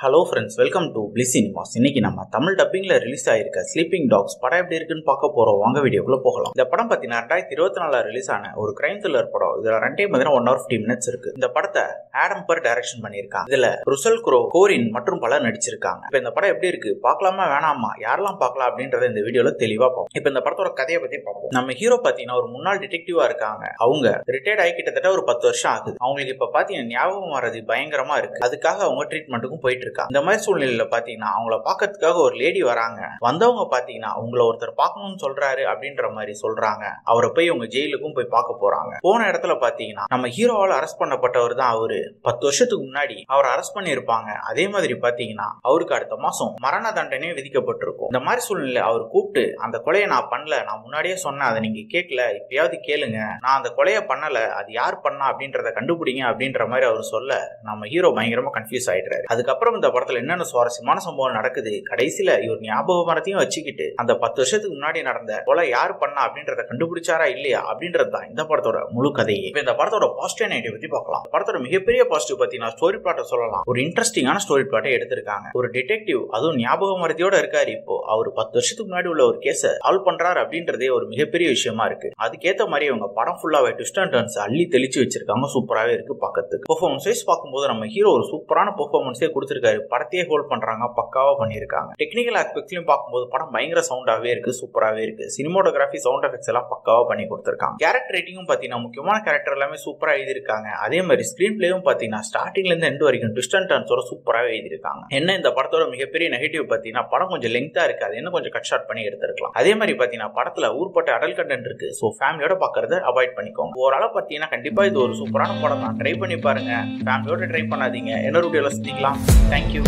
Hello friends, welcome to bliss cinemas. இன்னைக்கு நம்ம Tamil டப்பிங்ல release ஆயிருக்க ஸ்லீப்பிங் டாக்ஸ் படம் எப்படி இருக்குன்னு பார்க்க போறோம். வாங்க வீடியோக்குள்ள போகலாம். இந்த படம் பார்த்தீங்கன்னா 2024 ரிலீஸ் ஆன ஒரு கிரைம் த்ரில்லர் படம். இதுல ரன் டைம் 1 hour 50 minutes இருக்கு. இந்த படத்தை ஆடம் பர் டைரக்ஷன் பண்ணியிருக்காங்க. இதுல ருசல் குரோ, கோரின் மற்றும் பலர் நடிச்சிருக்காங்க. இப்ப இந்த படம் எப்படி இருக்கு, பார்க்கலாமா வேணாமா, யாரெல்லாம் பார்க்கலாம் அப்படின்றத இந்த வீடியோல தெளிவா பார்ப்போம். இப்ப இந்த படத்தோட கதையை பத்தி பார்ப்போம். நம்ம ஹீரோ பாத்தீங்கன்னா ஒரு முன்னாள் டிடெக்டிவா இருக்காங்க. அவங்க ரிட்டையர்ட் ஆகி கிட்டத்தட்ட ஒரு 10 வருஷம் ஆகுது. அவங்களுக்கு இப்ப பாத்தீங்கன்னா ஞாபகம் வர்றது பயங்கரமா இருக்கு. அதுக்காக அவங்க ட்ரீட்மெண்ட்டுக்கும் போயிட்டு இருக்காங்க. இந்த மாதிரி சூழ்நிலையில பாத்தீங்கன்னா அவங்கள பாக்கிறதுக்காக ஒரு லேடி வராங்க. வந்தவங்க பாத்தீங்கன்னா உங்களை ஒருத்தர் பார்க்கணும்னு சொல்றாரு அப்படின்ற மாதிரி சொல்றாங்க. அவரை போய் உங்க ஜெயிலுக்கும் போய் பார்க்க போறாங்க. போன இடத்துல பாத்தீங்கன்னா நம்ம ஹீரோவால அரெஸ்ட் பண்ணப்பட்டவர் தான் அவரு. 10 வருஷத்துக்கு முன்னாடி அவர் அரெஸ்ட் பண்ணி இருப்பாங்க. அதே மாதிரி பாத்தீங்கன்னா அவருக்கு அடுத்த மாசம் மரண தண்டனை விதிக்கப்பட்டிருக்கும். இந்த மாதிரி சூழ்நிலை அவர் கூப்பிட்டு அந்த கொலையை நான் பண்ணல, நான் முன்னாடியே சொன்னேன், அதை நீங்க கேட்கல, இப்பயாவது கேளுங்க, நான் அந்த கொலையை பண்ணல, அது யார் பண்ணா அப்படின்றத கண்டுபிடிங்க அப்படின்ற மாதிரி அவர் சொல்ல நம்ம ஹீரோ பயங்கரமா கன்ஃபியூஸ் ஆயிடுறாரு. அதுக்கப்புறம் இந்த படத்துல என்னென்ன சுவாரஸ்யமான சம்பவம் நடக்குது, கடைசியில இவர் ஞாபக மரத்தையும் வச்சுக்கிட்டு அந்த 10 வருஷத்துக்கு முன்னாடி நடந்த கொலை யார் பண்ணா அப்படின்றத கண்டுபிடிச்சாரா இல்லையா அப்படின்றது தான் இந்த படத்தோட முழு கதையே. இப்ப இந்த படத்தோட பாசிட்டிவ் நெகட்டிவ் பத்தி பார்க்கலாம். படத்தோட மிகப்பெரிய பாசிட்டிவ் பத்தினா ஸ்டோரி பிளாட்டை சொல்லலாம். ஒரு இன்ட்ரெஸ்டிங்கான ஸ்டோரி பிளாட்டை எடுத்திருக்காங்க. ஒரு டிடெக்டிவ், அதுவும் ஞாபக மரத்தையோட இருக்காரு. இப்போ அவர் 10 வருஷத்துக்கு முன்னாடி உள்ள ஒரு கேஸ சால்வ் பண்றாரு அப்படின்றதே ஒரு மிகப்பெரிய விஷயமா இருக்கு. அதுக்கேற்ற மாதிரி அவங்க படம் ஃபுல்லாவே ட்விஸ்ட் அண்ட் டர்ன்ஸ் அள்ளி தெளிச்சு வச்சிருக்காங்க. சூப்பராகவே இருக்கு பார்க்கிறதுக்கு. பெர்ஃபார்மன்ஸ் வைஸ் பார்க்கும்போது நம்ம ஹீரோ ஒரு சூப்பரான பெர்ஃபார்மன்ஸே கொடுத்திருக்காரு. படத்தையே ஹோல்ட் பண்றாங்க, பக்காவா பண்ணிருக்காங்க. டெக்னிக்கல் ஆஸ்பெக்ட்லயும் பார்க்கும்போது படம் பயங்கர சவுண்டாவே இருக்கு, சூப்பராகவே இருக்கு. சினிமோட்டோகிராஃபி, சவுண்ட் எஃபெக்ட்ஸ் எல்லாம் பக்காவா பண்ணி கொடுத்திருக்காங்க. கேரக்டர் ரேட்டிங்கும் பாத்தீங்கன்னா முக்கியமான கேரக்டர் எல்லாமே சூப்பரா எழுதிருக்காங்க. அதே மாதிரி ஸ்கிரீன் பிளேயும் பாத்தீங்கன்னா ஸ்டார்டிங்ல இருந்து எண்ட் வரைக்கும் ட்விஸ்ட் அண்ட் டர்ன்ஸோட சூப்பராகவே எழுதிருக்காங்க. என்ன இந்த படத்தோட மிகப்பெரிய நெகட்டிவ் பாத்தீங்கன்னா படம் கொஞ்சம் லெங்தா இருக்கு. அது என்ன கொஞ்சம் கட் ஷார்ட் பண்ணி எடுத்திருக்கலாம். அதே மாதிரி பாத்தீங்கன்னா படத்துல ஊர்பட்ட அடல் கண்டென்ட் இருக்கு. சோ ஃபேமிலியோட பாக்குறத அவாய்ட் பண்ணிக்கோங்க. ஓரளவு பாத்தீங்கன்னா கண்டிப்பா இது ஒரு சூப்பரான படம் தான். ட்ரை பண்ணி பாருங்க, ஃபேமிலியோட ட்ரை பண்ணாதீங்க. என்ன வீடியோல சந்திக்கலாம். தேங்க்யூ.